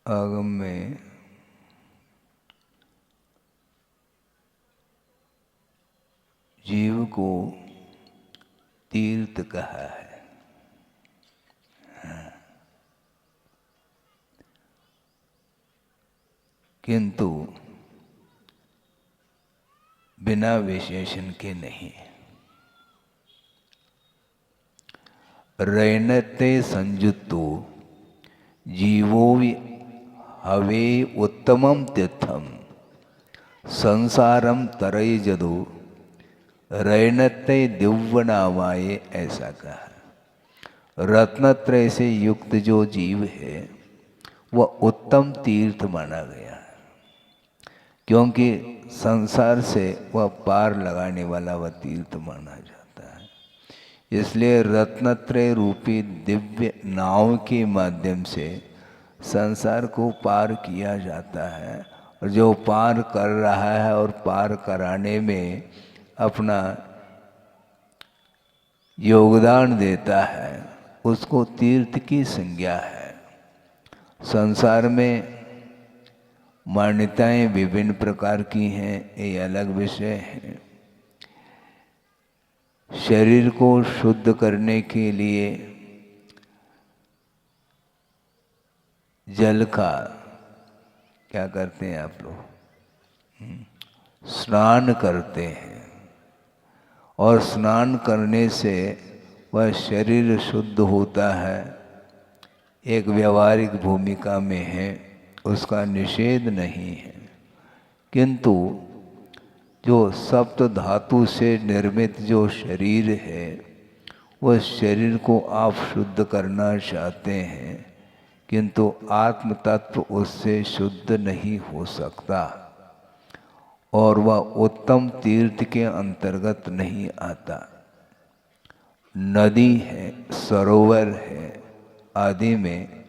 आगम में जीव को तीर्थ कहा है। किंतु बिना विशेषण के नहीं। रैनते संयुक्तो जीवो हवे उत्तमम तीर्थम संसारम तरय जदो रैनते दिव्यनावाये, ऐसा कहा। रत्नत्रय से युक्त जो जीव है वह उत्तम तीर्थ माना गया, क्योंकि संसार से वह पार लगाने वाला वह तीर्थ माना जाता है। इसलिए रत्नत्रय रूपी दिव्य नाव के माध्यम से संसार को पार किया जाता है, और जो पार कर रहा है और पार कराने में अपना योगदान देता है उसको तीर्थ की संज्ञा है। संसार में मान्यताएं विभिन्न प्रकार की हैं, ये अलग विषय है। शरीर को शुद्ध करने के लिए जल का क्या करते हैं आप लोग? स्नान करते हैं, और स्नान करने से वह शरीर शुद्ध होता है। एक व्यवहारिक भूमिका में है, उसका निषेध नहीं है। किंतु जो सप्त धातु से निर्मित जो शरीर है, वह शरीर को आप शुद्ध करना चाहते हैं, किंतु आत्म तत्व उससे शुद्ध नहीं हो सकता, और वह उत्तम तीर्थ के अंतर्गत नहीं आता। नदी है, सरोवर है आदि में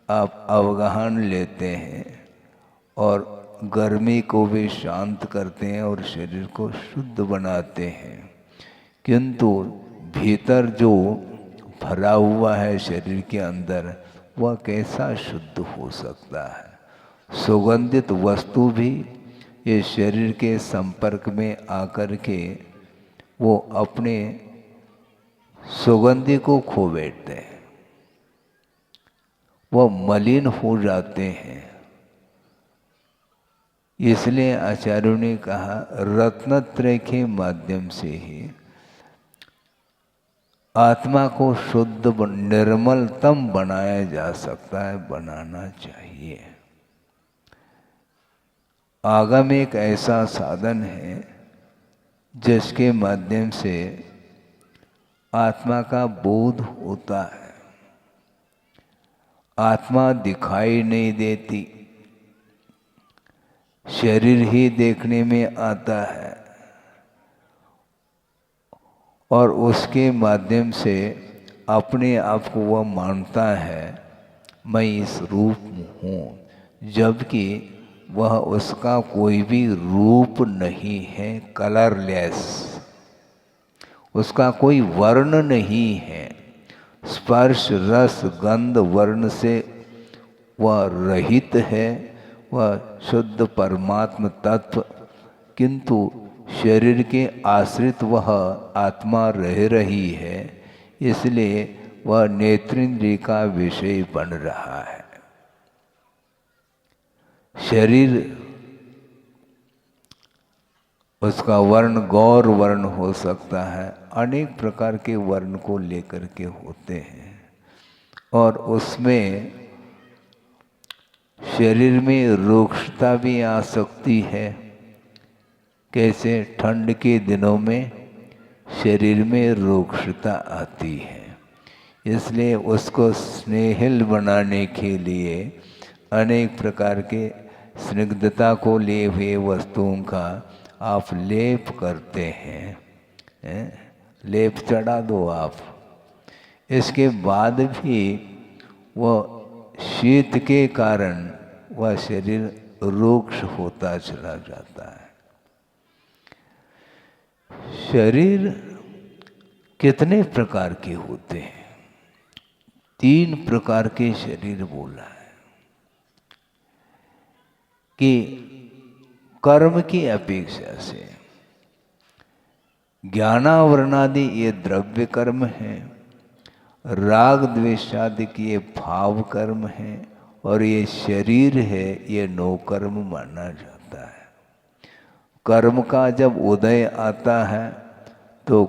आप अवगाहन लेते हैं और गर्मी को भी शांत करते हैं और शरीर को शुद्ध बनाते हैं, किंतु भीतर जो भरा हुआ है शरीर के अंदर, वह कैसा शुद्ध हो सकता है? सुगंधित वस्तु भी ये शरीर के संपर्क में आकर के वो अपने सुगंधि को खो बैठते हैं, वह मलिन हो जाते हैं। इसलिए आचार्यों ने कहा रत्नत्रय के माध्यम से ही आत्मा को शुद्ध निर्मलतम बनाया जा सकता है, बनाना चाहिए। आगम एक ऐसा साधन है जिसके माध्यम से आत्मा का बोध होता है। आत्मा दिखाई नहीं देती, शरीर ही देखने में आता है, और उसके माध्यम से अपने आप को वह मानता है मैं इस रूप में हूँ, जबकि वह उसका कोई भी रूप नहीं है, कलरलेस, उसका कोई वर्ण नहीं है। स्पर्श रस गंध वर्ण से वह रहित है, वह शुद्ध परमात्म तत्व, किंतु शरीर के आश्रित वह आत्मा रह रही है, इसलिए वह नेत्रेंद्रिय का विषय बन रहा है। शरीर उसका वर्ण गौर वर्ण हो सकता है, अनेक प्रकार के वर्ण को लेकर के होते हैं, और उसमें शरीर में रुक्षता भी आ सकती है। कैसे? ठंड के दिनों में शरीर में रुक्षता आती है, इसलिए उसको स्नेहिल बनाने के लिए अनेक प्रकार के स्निग्धता को लिए हुए वस्तुओं का आप लेप करते हैं, लेप चढ़ा दो आप। इसके बाद भी वह शीत के कारण वह शरीर रुक्ष होता चला जाता है। शरीर कितने प्रकार के होते हैं? 3 प्रकार के शरीर बोला है। कि कर्म की अपेक्षा से ज्ञानावरणादि ये द्रव्य कर्म है, राग द्वेषादि की ये भाव कर्म है, और ये शरीर है ये नो कर्म माना जाता है। कर्म का जब उदय आता है तो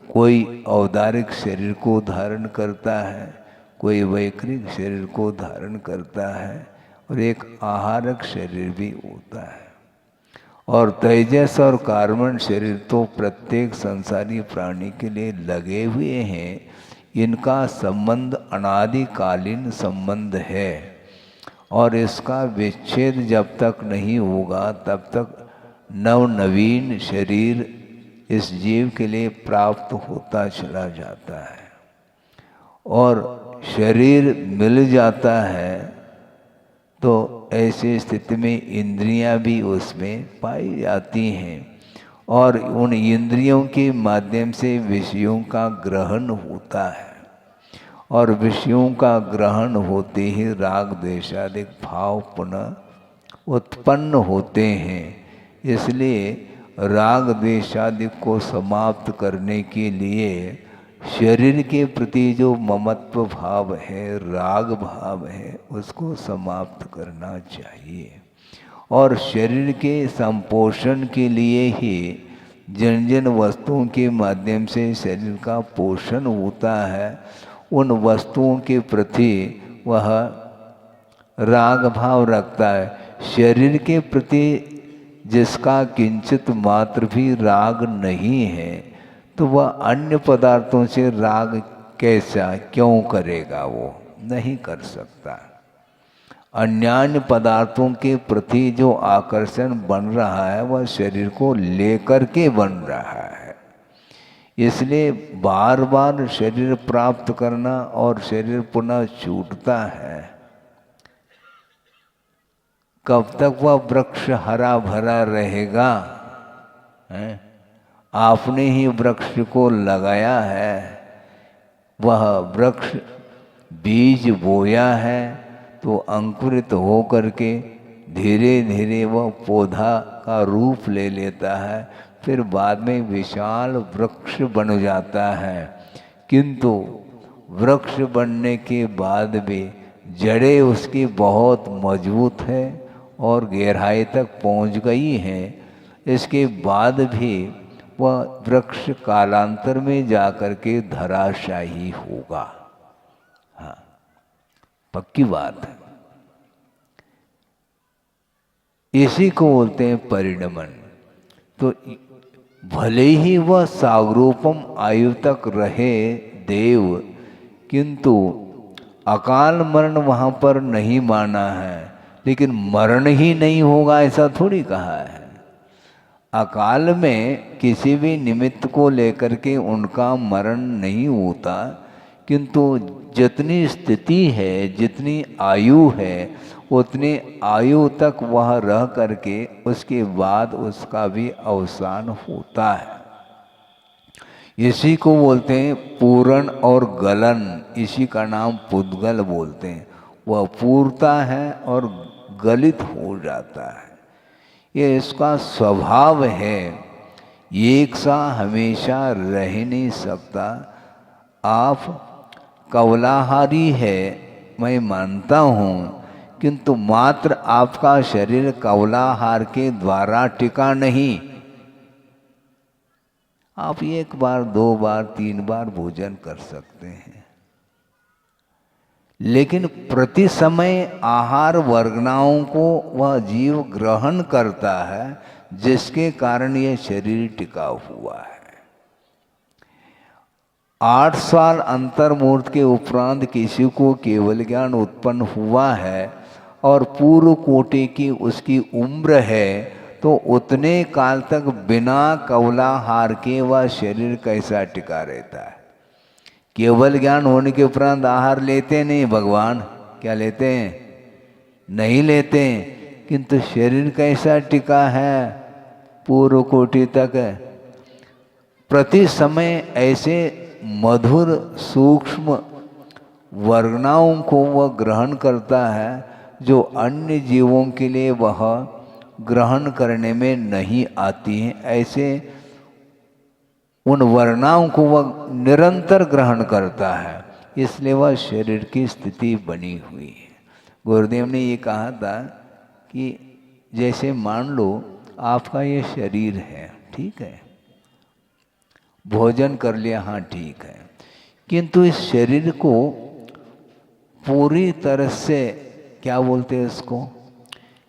कोई औदारिक शरीर को धारण करता है, कोई वैकृत शरीर को धारण करता है, और एक आहारक शरीर भी होता है। और तेजस और कार्बन शरीर तो प्रत्येक संसारी प्राणी के लिए लगे हुए हैं। इनका संबंध अनादिकालीन संबंध है, और इसका विच्छेद जब तक नहीं होगा तब तक नवीन शरीर इस जीव के लिए प्राप्त होता चला जाता है। और शरीर मिल जाता है तो ऐसी स्थिति में इंद्रियां भी उसमें पाई जाती हैं, और उन इंद्रियों के माध्यम से विषयों का ग्रहण होता है, और विषयों का ग्रहण होते ही राग द्वेषादि भाव पुनः उत्पन्न होते हैं। इसलिए राग द्वेषादि को समाप्त करने के लिए शरीर के प्रति जो ममत्व भाव है, राग भाव है, उसको समाप्त करना चाहिए। और शरीर के संपोषण के लिए ही जिन जिन वस्तुओं के माध्यम से शरीर का पोषण होता है, उन वस्तुओं के प्रति वह राग भाव रखता है। शरीर के प्रति जिसका किंचित मात्र भी राग नहीं है, तो वह अन्य पदार्थों से राग कैसा क्यों करेगा? वो नहीं कर सकता। अन्यान्य पदार्थों के प्रति जो आकर्षण बन रहा है वह शरीर को लेकर के बन रहा है। इसलिए बार बार शरीर प्राप्त करना और शरीर पुनः छूटता है। कब तक वह वृक्ष हरा भरा रहेगा? आपने ही वृक्ष को लगाया है, वह वृक्ष बीज बोया है तो अंकुरित हो करके धीरे धीरे वह पौधा का रूप ले लेता है, फिर बाद में विशाल वृक्ष बन जाता है। किंतु वृक्ष बनने के बाद भी जड़ें उसकी बहुत मजबूत है और गहराई तक पहुंच गई हैं। इसके बाद भी वह वृक्ष कालांतर में जाकर के धराशायी होगा। हाँ, पक्की बात है। इसी को बोलते हैं परिणमन। तो भले ही वह सागरोपम आयु तक रहे देव, किंतु अकाल मरण वहाँ पर नहीं माना है। लेकिन मरण ही नहीं होगा ऐसा थोड़ी कहा है। अकाल में किसी भी निमित्त को लेकर के उनका मरण नहीं होता, किंतु जितनी स्थिति है, जितनी आयु है, उतनी आयु तक वह रह करके उसके बाद उसका भी अवसान होता है। इसी को बोलते हैं पूरण और गलन। इसी का नाम पुद्गल बोलते हैं। वह पूरता है और गलित हो जाता है। ये इसका स्वभाव है। एक सा हमेशा रह नहीं सकता। आप कवलाहारी है मैं मानता हूँ, किंतु मात्र आपका शरीर कवलाहार के द्वारा टिका नहीं। आप एक बार, दो बार, तीन बार भोजन कर सकते हैं, लेकिन प्रति समय आहार वर्गनाओं को वह जीव ग्रहण करता है, जिसके कारण यह शरीर टिका हुआ है। 8 साल अंतर्मूर्त के उपरांत किसी को केवल ज्ञान उत्पन्न हुआ है और पूर्व कोटि की उसकी उम्र है, तो उतने काल तक बिना कवलाहार के वह शरीर कैसा टिका रहता है? केवल ज्ञान होने के उपरांत आहार लेते नहीं भगवान, क्या लेते हैं? नहीं लेते हैं, किंतु शरीर कैसा टिका है पूर्व कोटि तक? प्रति समय ऐसे मधुर सूक्ष्म वर्गनाओं को वह ग्रहण करता है, जो अन्य जीवों के लिए वह ग्रहण करने में नहीं आती हैं, ऐसे उन वर्णाओं को वह निरंतर ग्रहण करता है, इसलिए वह शरीर की स्थिति बनी हुई है। गुरुदेव ने ये कहा था कि जैसे मान लो आपका ये शरीर है, ठीक है, भोजन कर लिया, हाँ ठीक है, किंतु इस शरीर को पूरी तरह से क्या बोलते हैं इसको,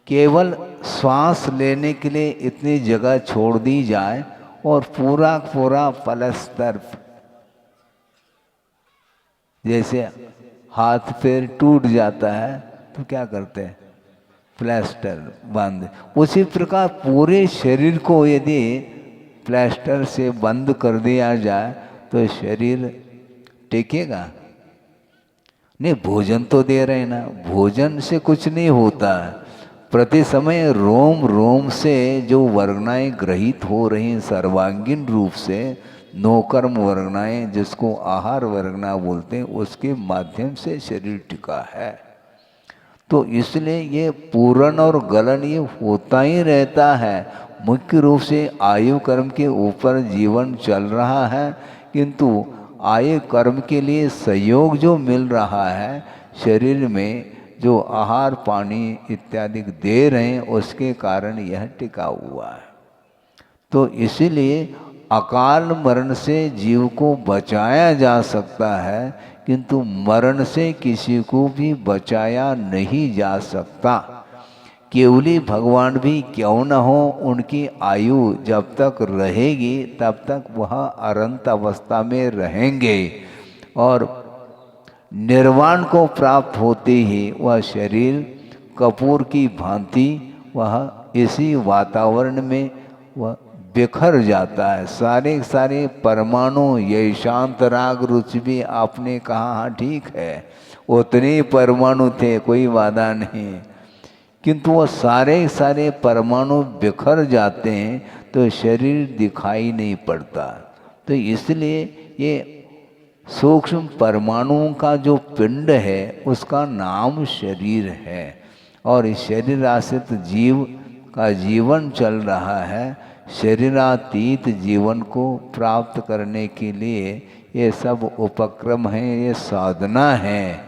केवल श्वास लेने के लिए इतनी जगह छोड़ दी जाए और पूरा पूरा पलस्तर, जैसे हाथ पैर टूट जाता है तो क्या करते हैं, प्लास्टर बंद, उसी प्रकार पूरे शरीर को यदि प्लास्टर से बंद कर दिया जाए तो शरीर टिकेगा नहीं। भोजन तो दे रहे हैं ना, भोजन से कुछ नहीं होता है, प्रति समय रोम रोम से जो वर्गनाएं ग्रहित हो रही हैं सर्वांगीण रूप से, नौकर्म वर्गनाएं जिसको आहार वर्गना बोलते हैं, उसके माध्यम से शरीर टिका है। तो इसलिए ये पूरण और गलन ये होता ही रहता है। मुख्य रूप से आयु कर्म के ऊपर जीवन चल रहा है, किंतु आयु कर्म के लिए सहयोग जो मिल रहा है, शरीर में जो आहार पानी इत्यादि दे रहे हैं, उसके कारण यह टिका हुआ है। तो इसीलिए अकाल मरण से जीव को बचाया जा सकता है, किंतु मरण से किसी को भी बचाया नहीं जा सकता। केवली भगवान भी क्यों न हो, उनकी आयु जब तक रहेगी तब तक वह अनंत अवस्था में रहेंगे और निर्वाण को प्राप्त होते ही वह शरीर कपूर की भांति वह इसी वातावरण में वह बिखर जाता है। सारे सारे परमाणु, ये शांत राग रुचि भी आपने कहा, हाँ ठीक है, उतने परमाणु थे, कोई वादा नहीं, किंतु वो सारे सारे परमाणु बिखर जाते हैं तो शरीर दिखाई नहीं पड़ता। तो इसलिए ये सूक्ष्म परमाणुओं का जो पिंड है उसका नाम शरीर है, और इस शरीर आश्रित जीव का जीवन चल रहा है। शरीरातीत जीवन को प्राप्त करने के लिए ये सब उपक्रम हैं, ये साधना है।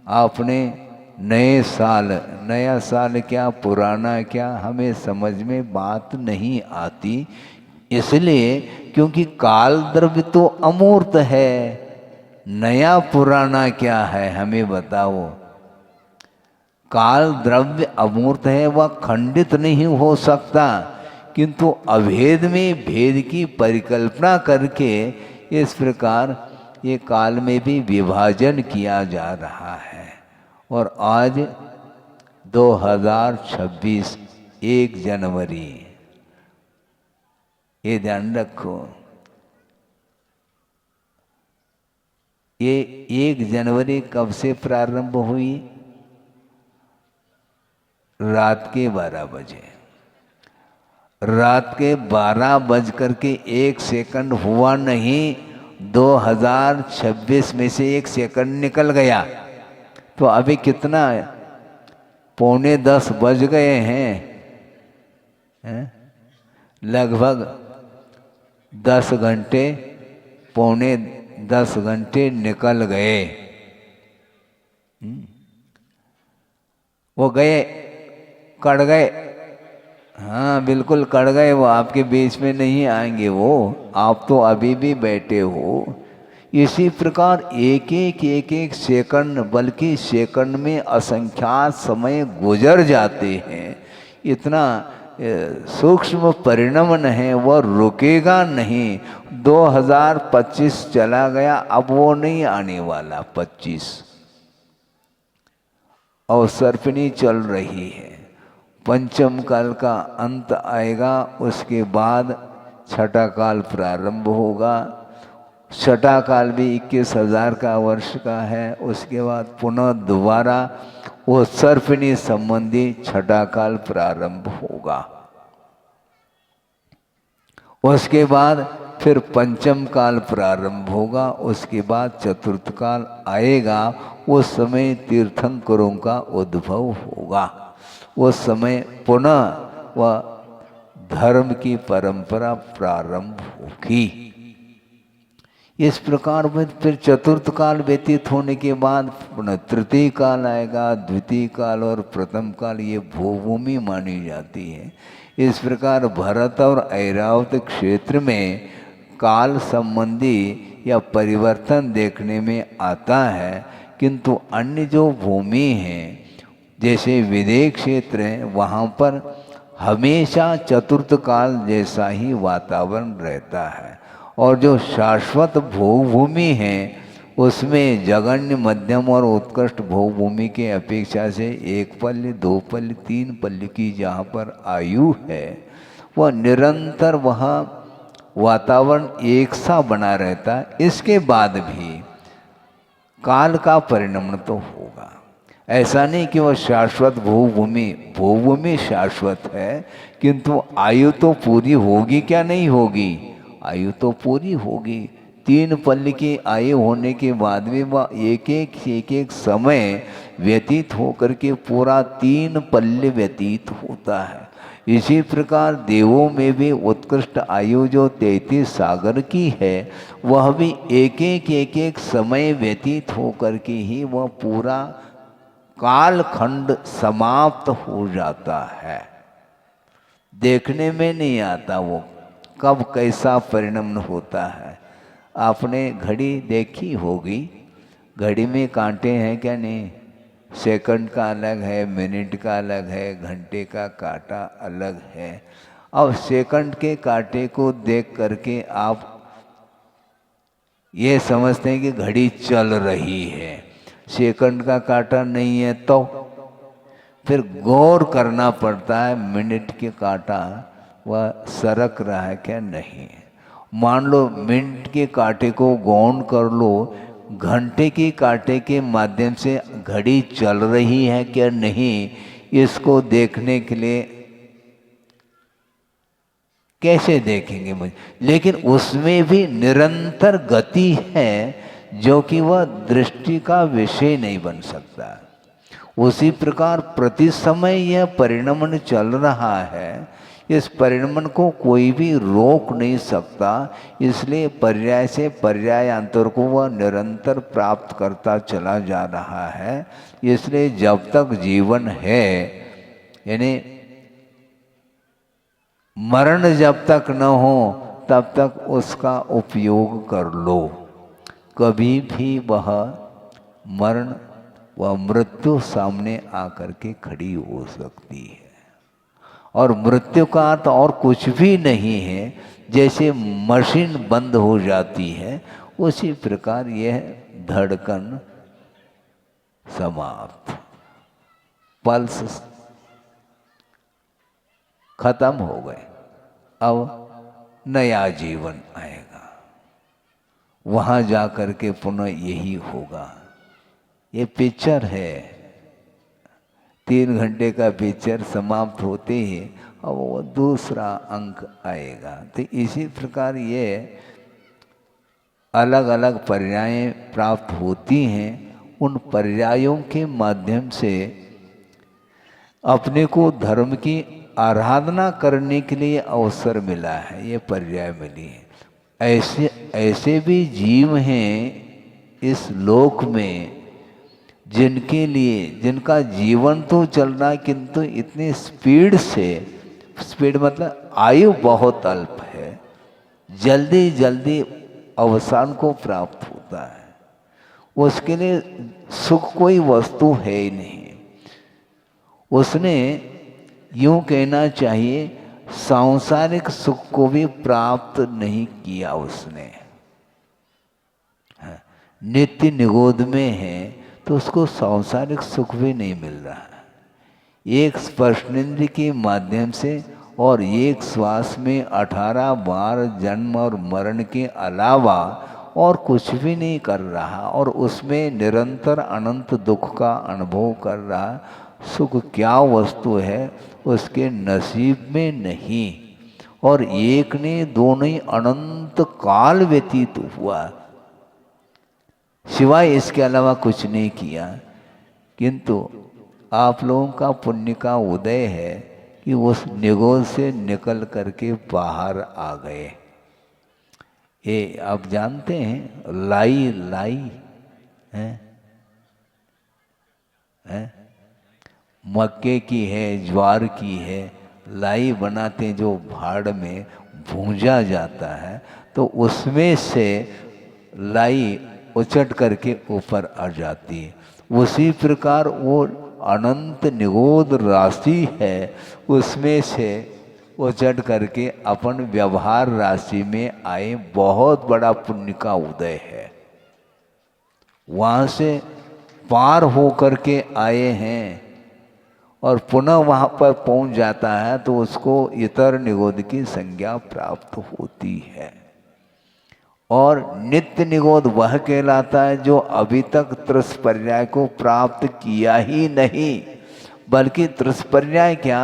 आपने नया साल क्या पुराना क्या, हमें समझ में बात नहीं आती, इसलिए क्योंकि काल द्रव्य तो अमूर्त है। नया पुराना क्या है हमें बताओ। काल द्रव्य अमूर्त है, वह खंडित नहीं हो सकता, किंतु अभेद में भेद की परिकल्पना करके इस प्रकार ये काल में भी विभाजन किया जा रहा है। और आज 2026 1 जनवरी, ये ध्यान रखो, ये 1 जनवरी कब से प्रारंभ हुई? रात के 12 बजे। रात के 12:01 हुआ नहीं, 2026 में से 1 सेकंड निकल गया, तो अभी कितना, 9:45 बज गए हैं, लगभग 10 घंटे, 9:45 घंटे निकल गए। वो गए, कट गए, हाँ बिल्कुल कट गए, वो आपके बीच में नहीं आएंगे, वो आप तो अभी भी बैठे हो। इसी प्रकार एक एक सेकंड, बल्कि सेकंड में असंख्यात समय गुजर जाते हैं। इतना सूक्ष्म परिणमन है, वह रुकेगा नहीं। 2025 चला गया, अब वो नहीं आने वाला 25, अवसर्पिणी चल रही है। पंचम काल का अंत आएगा, उसके बाद छठा काल प्रारंभ होगा। छठा काल भी 21,000 का वर्ष का है। उसके बाद पुनः दोबारा वो सर्पिणी संबंधी छठा काल प्रारंभ होगा। उसके बाद फिर पंचम काल प्रारंभ होगा, उसके बाद चतुर्थ काल आएगा। उस समय तीर्थंकरों का उद्भव होगा। उस समय पुनः वह धर्म की परंपरा प्रारंभ होगी। इस प्रकार फिर चतुर्थ काल व्यतीत होने के बाद पुनः तृतीय काल आएगा, द्वितीय काल और प्रथम काल, ये भूभूमि मानी जाती है। इस प्रकार भरत और ऐरावत क्षेत्र में काल संबंधी या परिवर्तन देखने में आता है, किंतु अन्य जो भूमि हैं जैसे विदेह क्षेत्र है, वहाँ पर हमेशा चतुर्थ काल जैसा ही वातावरण रहता है। और जो शाश्वत भूभूमि है उसमें जघन्य, मध्यम और उत्कृष्ट भूभूमि के अपेक्षा से 1 पल्य, 2 पल्य, 3 पल्य की जहाँ पर आयु है, वह निरंतर वहाँ वातावरण एक सा बना रहता है। इसके बाद भी काल का परिणमन तो होगा। ऐसा नहीं कि वह शाश्वत भूभूमि शाश्वत है, किंतु आयु तो पूरी होगी क्या नहीं होगी? आयु तो पूरी होगी। 3 पल्य की आयु होने के बाद में वह एक एक समय व्यतीत होकर के पूरा 3 पल्य व्यतीत होता है। इसी प्रकार देवों में भी उत्कृष्ट आयु जो 33 सागर की है, वह भी एक एक समय व्यतीत होकर के ही वह पूरा कालखंड समाप्त हो जाता है। देखने में नहीं आता वो कब कैसा परिणमन होता है। आपने घड़ी देखी होगी, घड़ी में कांटे हैं क्या? नहीं। सेकंड का अलग है, मिनट का अलग है, घंटे का कांटा अलग है। अब सेकंड के कांटे को देख करके आप ये समझते हैं कि घड़ी चल रही है, सेकंड का कांटा नहीं है, तो फिर गौर करना पड़ता है मिनट के कांटा वह सरक रहा है क्या नहीं। मान लो मिनट के कांटे को गौन कर लो, घंटे के कांटे के माध्यम से घड़ी चल रही है क्या नहीं, इसको देखने के लिए कैसे देखेंगे मुझे? लेकिन उसमें भी निरंतर गति है जो कि वह दृष्टि का विषय नहीं बन सकता। उसी प्रकार प्रति समय यह परिणमन चल रहा है, इस परिणमन को कोई भी रोक नहीं सकता। इसलिए पर्याय से पर्यायांतर को वह निरंतर प्राप्त करता चला जा रहा है। इसलिए जब तक जीवन है, यानी मरण जब तक न हो तब तक उसका उपयोग कर लो। कभी भी वह मरण व मृत्यु सामने आकर के खड़ी हो सकती है। और मृत्यु का अर्थ और कुछ भी नहीं है। जैसे मशीन बंद हो जाती है, उसी प्रकार यह धड़कन समाप्त, पल्स खत्म हो गए। अब नया जीवन आएगा, वहाँ जा कर के पुनः यही होगा। ये पिक्चर है, 3 घंटे का पिक्चर समाप्त होते ही अब वो दूसरा अंक आएगा। तो इसी प्रकार ये अलग अलग पर्याय प्राप्त होती हैं। उन पर्यायों के माध्यम से अपने को धर्म की आराधना करने के लिए अवसर मिला है, ये पर्याय मिली है। ऐसे भी जीव हैं इस लोक में जिनके लिए, जिनका जीवन तो चल रहा है, किंतु इतनी स्पीड से, स्पीड मतलब आयु बहुत अल्प है, जल्दी जल्दी अवसान को प्राप्त होता है। उसके लिए सुख कोई वस्तु है ही नहीं। उसने यूं कहना चाहिए सांसारिक सुख को भी प्राप्त नहीं किया उसने। नित्य निगोद में है तो उसको सांसारिक सुख भी नहीं मिल रहा है। एक स्पर्शनेंद्रिय के माध्यम से और एक श्वास में 18 बार जन्म और मरण के अलावा और कुछ भी नहीं कर रहा, और उसमें निरंतर अनंत दुख का अनुभव कर रहा। सुख क्या वस्तु है उसके नसीब में नहीं। और एक ने दोनों ही अनंत काल व्यतीत हुआ, सिवाय इसके अलावा कुछ नहीं किया। किंतु आप लोगों का पुण्य का उदय है कि उस निगोद से निकल करके बाहर आ गए। ये आप जानते हैं लाई लाई है, मक्के की है, ज्वार की है, लाई बनाते जो भाड़ में भूंजा जाता है, तो उसमें से लाई उचट करके ऊपर आ जाती है। उसी प्रकार वो अनंत निगोद राशि है, उसमें से उचट करके अपन व्यवहार राशि में आए, बहुत बड़ा पुण्य का उदय है। वहाँ से पार हो करके आए हैं और पुनः वहाँ पर पहुँच जाता है तो उसको इतर निगोद की संज्ञा प्राप्त होती है। और नित्य निगोद वह कहलाता है जो अभी तक त्रिस्पर्याय को प्राप्त किया ही नहीं, बल्कि त्रिस्पर्याय क्या,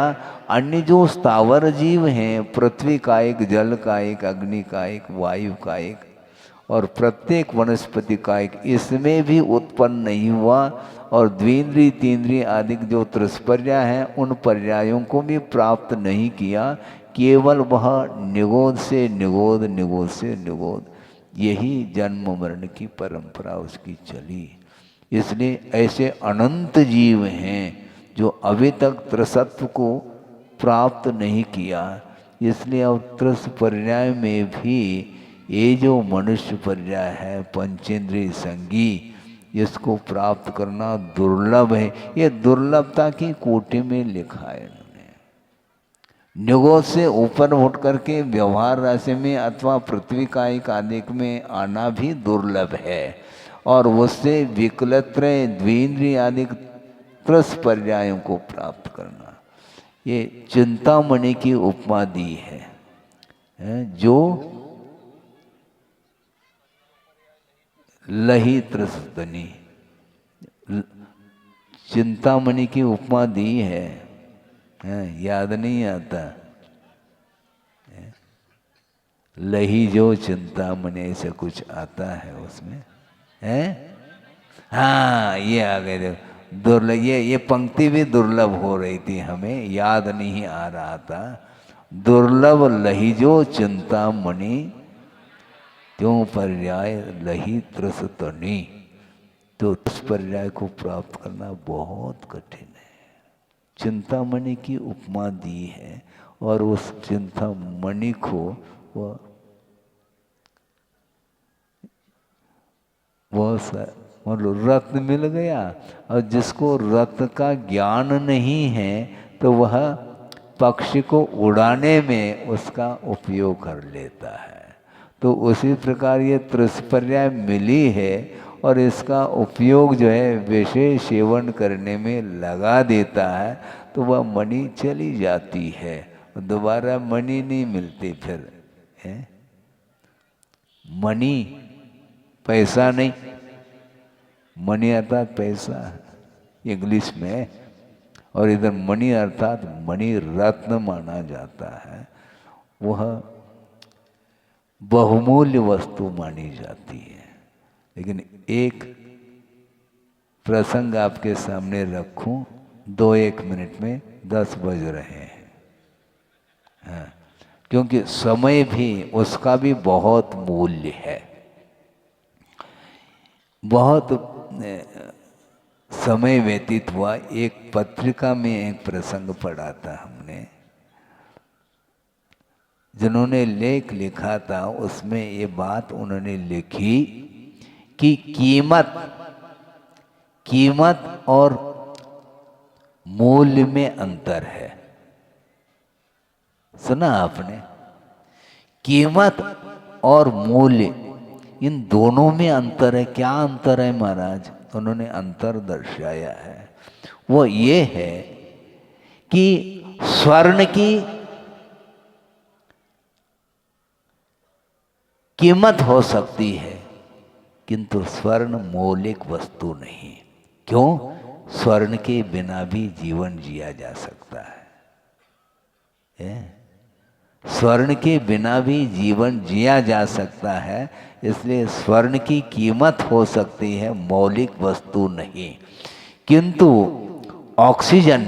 अन्य जो स्थावर जीव हैं, पृथ्वी का एक, जल का एक, अग्नि का एक, वायु का एक और प्रत्येक वनस्पति का एक, इसमें भी उत्पन्न नहीं हुआ। और द्विंद्रिय तीन्द्रिय आदि जो त्रिस्पर्याय हैं उन पर्यायों को भी प्राप्त नहीं किया, केवल वह निगोद से निगोद, निगोद से निगोद, यही जन्म मरण की परंपरा उसकी चली। इसलिए ऐसे अनंत जीव हैं जो अभी तक त्रिसत्व को प्राप्त नहीं किया। इसलिए अब त्रिस्पर्याय में भी ये जो मनुष्य पर्याय है, पंचेंद्रिय संगी, इसको प्राप्त करना दुर्लभ है। ये दुर्लभता की कोटि में लिखा है इन्होंने। निगोद से ऊपर उठ करके व्यवहार राशि में अथवा पृथ्वी का एक आदिक में आना भी दुर्लभ है, और उससे विकलत्रय द्विंद्रिय आदि त्रिस्पर्यायों को प्राप्त करना, ये चिंतामणि की उपमा दी है, जो लही त्रस्तनी, चिंतामणि की उपमा दी है, याद नहीं आता, लही जो चिंतामणि ऐसे कुछ आता है उसमें है। हाँ ये आ गए, दुर्लभ, ये पंक्ति भी दुर्लभ हो रही थी, हमें याद नहीं आ रहा था। दुर्लभ लही जो चिंतामणि, त्यों पर्याय लही त्रस्तनी। तो उस पर्याय को प्राप्त करना बहुत कठिन है। चिंतामणि की उपमा दी है, और उस चिंतामणि को वो रत्न मिल गया, और जिसको रत्न का ज्ञान नहीं है तो वह पक्षी को उड़ाने में उसका उपयोग कर लेता है। तो उसी प्रकार ये त्रिस्पर्याय मिली है, और इसका उपयोग जो है विशेष सेवन करने में लगा देता है, तो वह मणि चली जाती है, दोबारा मणि नहीं मिलती फिर है। मणि पैसा नहीं, मणि अर्थात पैसा इंग्लिश में, और इधर मणि अर्थात मणि रत्न माना जाता है। वह बहुमूल्य वस्तु मानी जाती है। लेकिन एक प्रसंग आपके सामने रखूं, 2-1 मिनट में 10 बज रहे हैं, हाँ, क्योंकि समय भी उसका भी बहुत मूल्य है। बहुत समय व्यतीत हुआ, एक पत्रिका में एक प्रसंग पढ़ा था हमने, जिन्होंने लेख लिखा था उसमें ये बात उन्होंने लिखी कि कीमत और मूल्य में अंतर है। सुना आपने? कीमत और मूल्य, इन दोनों में अंतर है। क्या अंतर है महाराज? उन्होंने अंतर दर्शाया है। वो ये है कि स्वर्ण की कीमत हो सकती है, किंतु स्वर्ण मौलिक वस्तु नहीं। क्यों? स्वर्ण के बिना भी जीवन जिया जा सकता है। स्वर्ण के बिना भी जीवन जिया जा सकता है, इसलिए स्वर्ण की कीमत हो सकती है, मौलिक वस्तु नहीं। किंतु ऑक्सीजन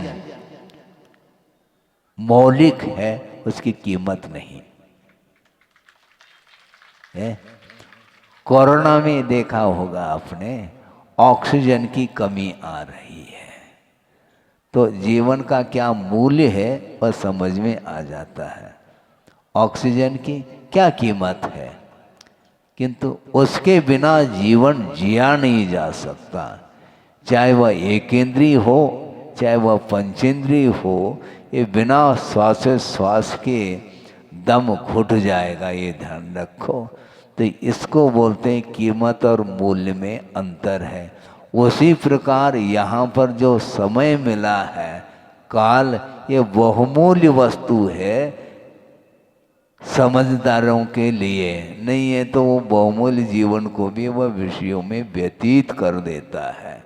मौलिक है, उसकी कीमत नहीं है। कोरोना में देखा होगा आपने, ऑक्सीजन की कमी आ रही है, तो जीवन का क्या मूल्य है वह समझ में आ जाता है। ऑक्सीजन की क्या कीमत है, किंतु उसके बिना जीवन जिया नहीं जा सकता। चाहे वह एकेंद्रीय हो, चाहे वह पंचेंद्रीय हो, ये बिना श्वास के दम घुट जाएगा, ये ध्यान रखो। तो इसको बोलते हैं कीमत और मूल्य में अंतर है। उसी प्रकार यहाँ पर जो समय मिला है, काल, ये बहुमूल्य वस्तु है समझदारों के लिए। नहीं है तो वो बहुमूल्य जीवन को भी वह विषयों में व्यतीत कर देता है।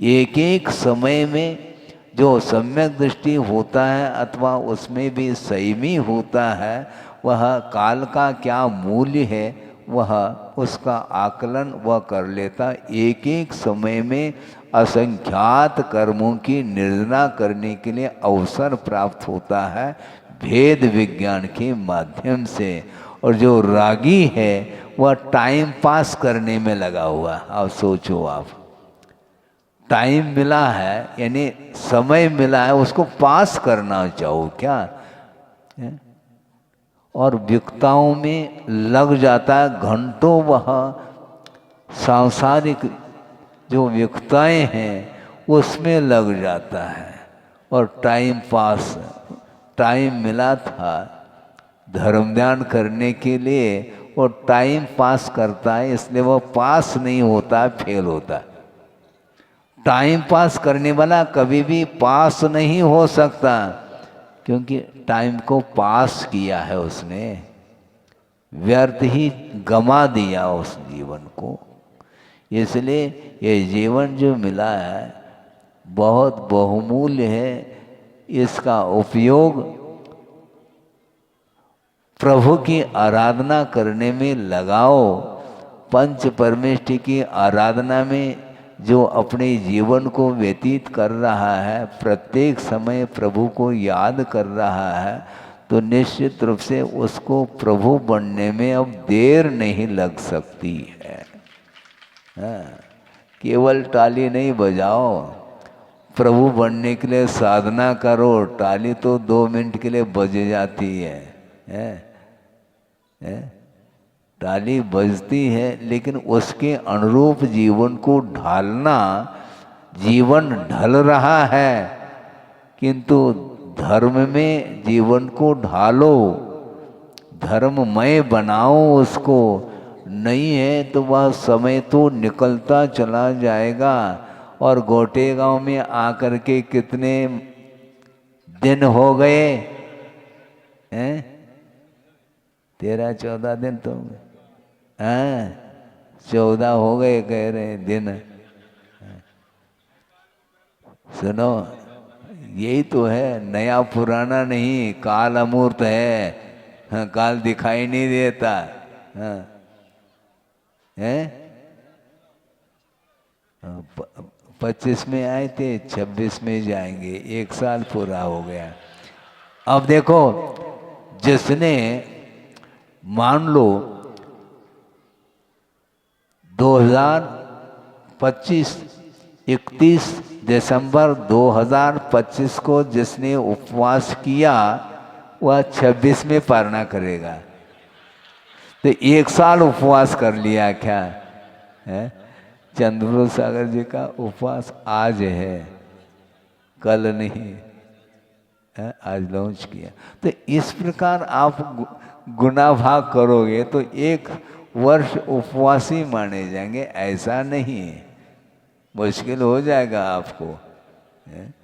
एक एक समय में जो सम्यक दृष्टि होता है अथवा उसमें भी संयमी होता है, वह काल का क्या मूल्य है वह उसका आकलन वह कर लेता। एक एक समय में असंख्यात कर्मों की निर्णय करने के लिए अवसर प्राप्त होता है भेद विज्ञान के माध्यम से। और जो रागी है वह टाइम पास करने में लगा हुआ। अब सोचो आप, टाइम मिला है यानी समय मिला है, उसको पास करना चाहो क्या है? और विकताओं में लग जाता है घंटों। वह सांसारिक जो विकताएं हैं उसमें लग जाता है। और टाइम पास, टाइम मिला था धर्म ध्यान करने के लिए, वो टाइम पास करता है, इसलिए वह पास नहीं होता, फेल होता है। टाइम पास करने वाला कभी भी पास नहीं हो सकता, क्योंकि टाइम को पास किया है उसने, व्यर्थ ही गमा दिया उस जीवन को। इसलिए ये जीवन जो मिला है बहुत बहुमूल्य है। इसका उपयोग प्रभु की आराधना करने में लगाओ। पंच परमेष्ठि की आराधना में जो अपने जीवन को व्यतीत कर रहा है, प्रत्येक समय प्रभु को याद कर रहा है, तो निश्चित रूप से उसको प्रभु बनने में अब देर नहीं लग सकती है। हाँ, केवल ताली नहीं बजाओ, प्रभु बनने के लिए साधना करो। ताली तो 2 मिनट के लिए बज जाती है? ताली बजती है, लेकिन उसके अनुरूप जीवन को ढालना, जीवन ढल रहा है, किंतु धर्म में जीवन को ढालो, धर्ममय बनाओ उसको। नहीं है तो वह समय तो निकलता चला जाएगा। और गोटे गांव में आकर के कितने दिन हो गए हैं? 13-14 दिन तो, हाँ 14 हो गए कह रहे दिन। सुनो, यही तो है, नया पुराना नहीं, काल अमूर्त है। हाँ, काल दिखाई नहीं देता। हाँ है 25 में आए थे, 26 में जाएंगे, 1 साल पूरा हो गया। अब देखो, जिसने मान लो 2025 31 दिसंबर 2025 को जिसने उपवास किया, वह 26 में पारणा करेगा। तो 1 साल उपवास कर लिया क्या है? चंद्रभूषण सागर जी का उपवास आज है, कल नहीं है, आज लॉन्च किया। तो इस प्रकार आप गुना भाग करोगे तो 1 वर्ष उपवासी माने जाएंगे, ऐसा नहीं, मुश्किल हो जाएगा आपको है?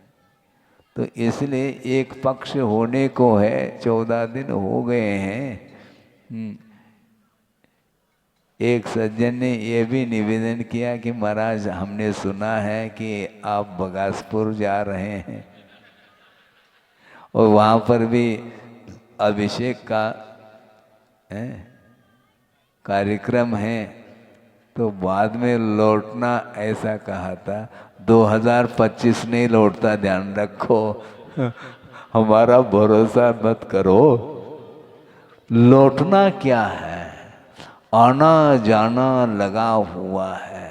तो इसलिए एक पक्ष होने को है, 14 दिन हो गए हैं। एक सज्जन ने यह भी निवेदन किया कि महाराज, हमने सुना है कि आप बगासपुर जा रहे हैं और वहाँ पर भी अभिषेक का कार्यक्रम है, तो बाद में लौटना ऐसा कहा था। 2025 नहीं लौटता, ध्यान रखो। हमारा भरोसा मत करो। लौटना क्या है? आना जाना लगा हुआ है,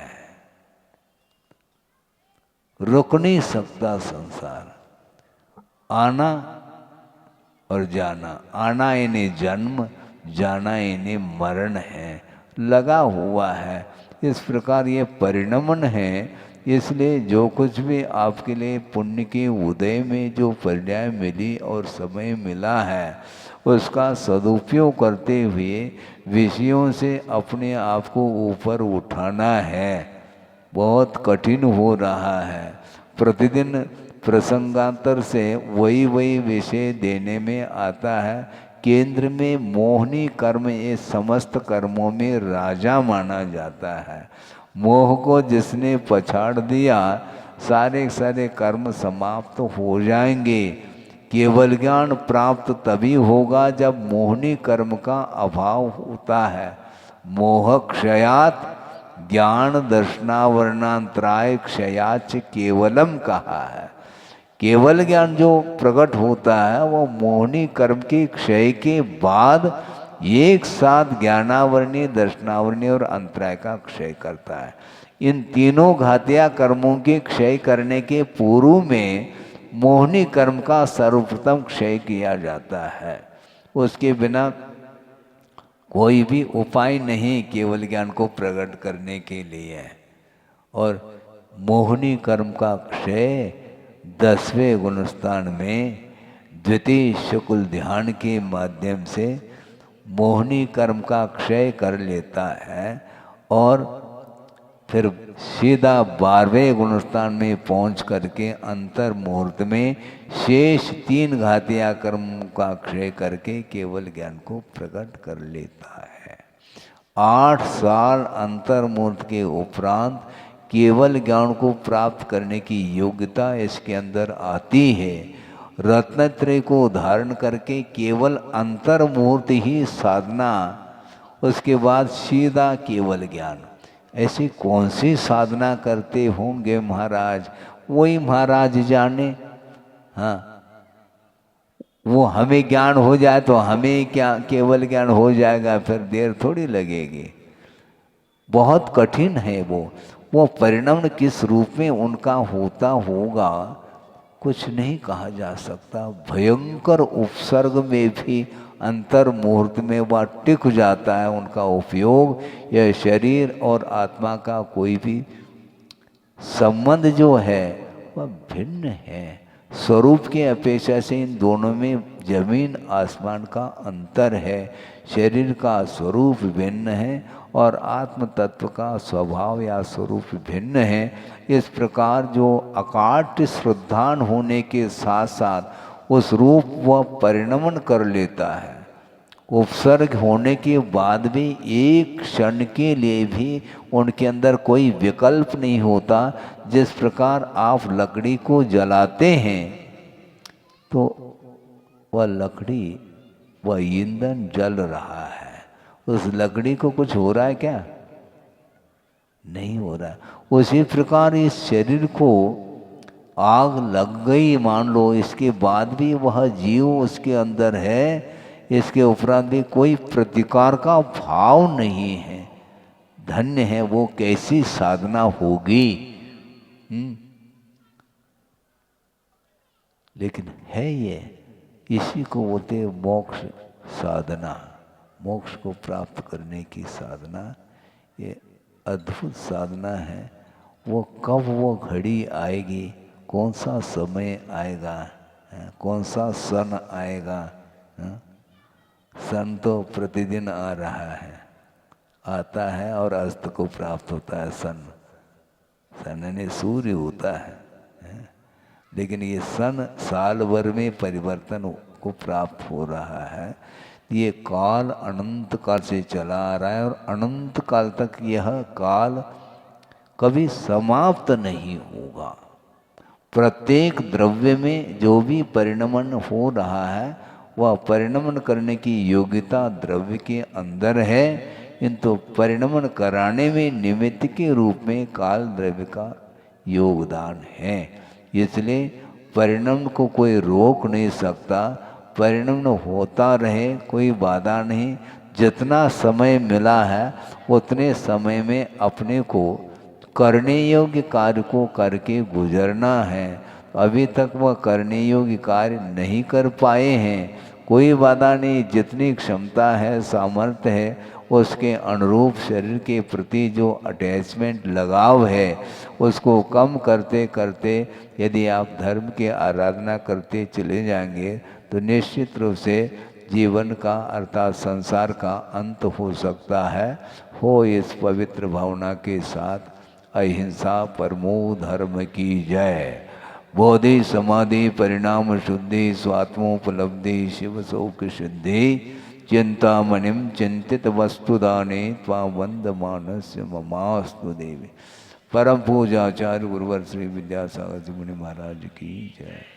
रुक नहीं सकता संसार। आना और जाना, आना इन्हें जन्म, जाना इन्हें मरण है, लगा हुआ है। इस प्रकार ये परिणमन है। इसलिए जो कुछ भी आपके लिए पुण्य के उदय में जो पर्याय मिली और समय मिला है, उसका सदुपयोग करते हुए विषयों से अपने आप को ऊपर उठाना है। बहुत कठिन हो रहा है। प्रतिदिन प्रसंगांतर से वही विषय देने में आता है। केंद्र में मोहनी कर्म ये समस्त कर्मों में राजा माना जाता है। मोह को जिसने पछाड़ दिया, सारे सारे कर्म समाप्त हो जाएंगे। केवल ज्ञान प्राप्त तभी होगा जब मोहनी कर्म का अभाव होता है। मोह क्षयात ज्ञान दर्शनावरणांतराय क्षयाच केवलम कहा है। केवल ज्ञान जो प्रकट होता है वो मोहनी कर्म के क्षय के बाद एक साथ ज्ञानावरणीय, दर्शनावरणीय और अंतराय का क्षय करता है। इन तीनों घातिया कर्मों के क्षय करने के पूर्व में मोहनी कर्म का सर्वप्रथम क्षय किया जाता है। उसके बिना कोई भी उपाय नहीं केवल ज्ञान को प्रकट करने के लिए। और मोहनी कर्म का क्षय 10वें गुणस्थान में द्वितीय शुक्ल ध्यान के माध्यम से मोहनी कर्म का क्षय कर लेता है। और फिर सीधा 12वें गुणस्थान में पहुंच करके अंतर मुहूर्त में शेष 3 घातिया कर्म का क्षय करके केवल ज्ञान को प्रकट कर लेता है। 8 साल अंतर मुहूर्त के उपरांत केवल ज्ञान को प्राप्त करने की योग्यता इसके अंदर आती है। रत्नत्रय को धारण करके केवल अंतर मुहूर्त ही साधना, उसके बाद सीधा केवल ज्ञान। ऐसी कौन सी साधना करते होंगे महाराज, वही महाराज जाने। हाँ, वो हमें ज्ञान हो जाए तो हमें क्या केवल ज्ञान हो जाएगा, फिर देर थोड़ी लगेगी। बहुत कठिन है वो परिणाम किस रूप में उनका होता होगा कुछ नहीं कहा जा सकता। भयंकर उपसर्ग में भी अंतर मुहूर्त में वह टिक जाता है उनका उपयोग। यह शरीर और आत्मा का कोई भी संबंध जो है वह भिन्न है। स्वरूप की अपेक्षा से इन दोनों में जमीन आसमान का अंतर है। शरीर का स्वरूप भिन्न है और आत्म तत्व का स्वभाव या स्वरूप भिन्न है। इस प्रकार जो अकाट्य श्रद्धान होने के साथ साथ उस रूप वह परिणमन कर लेता है। उपसर्ग होने के बाद भी एक क्षण के लिए भी उनके अंदर कोई विकल्प नहीं होता। जिस प्रकार आप लकड़ी को जलाते हैं तो वह लकड़ी, वह ईंधन जल रहा है, उस लकड़ी को कुछ हो रहा है क्या? नहीं हो रहा है। उसी प्रकार इस शरीर को आग लग गई मान लो, इसके बाद भी वह जीव उसके अंदर है, इसके उपरांत भी कोई प्रतिकार का भाव नहीं है। धन्य है वो, कैसी साधना होगी। लेकिन है ये, इसी को बोलते मोक्ष साधना। मोक्ष को प्राप्त करने की साधना ये अद्भुत साधना है। वो कब वो घड़ी आएगी, कौन सा समय आएगा, कौन सा सन आएगा। सन तो प्रतिदिन आ रहा है, आता है और अस्त को प्राप्त होता है। सन यानी सूर्य होता है, लेकिन ये सन साल भर में परिवर्तन को प्राप्त हो रहा है। ये काल अनंत काल से चला आ रहा है और अनंत काल तक यह काल कभी समाप्त नहीं होगा। प्रत्येक द्रव्य में जो भी परिणमन हो रहा है वह परिणमन करने की योग्यता द्रव्य के अंदर है, किंतु परिणमन कराने में निमित्त के रूप में काल द्रव्य का योगदान है। इसलिए परिणमन को कोई रोक नहीं सकता, परिणमन होता रहे, कोई बाधा नहीं। जितना समय मिला है उतने समय में अपने को करने योग्य कार्य को करके गुजरना है। अभी तक वह करने योग्य कार्य नहीं कर पाए हैं, कोई बाधा नहीं। जितनी क्षमता है, सामर्थ्य है, उसके अनुरूप शरीर के प्रति जो अटैचमेंट लगाव है उसको कम करते करते यदि आप धर्म की आराधना करते चले जाएंगे तो निश्चित रूप से जीवन का अर्थात संसार का अंत हो सकता है। हो इस पवित्र भावना के साथ अहिंसा परमो धर्म की जय। बोधि समाधि परिणाम शुद्धि स्वात्मोपलब्धि शिव शोक सिद्धि चिंतामणिम चिंतित वस्तुदाने त्वां वंदमानस्य ममास्तु देवी। परम पूजाचार्य गुरुवर श्री विद्यासागर जी मुनि महाराज की जय।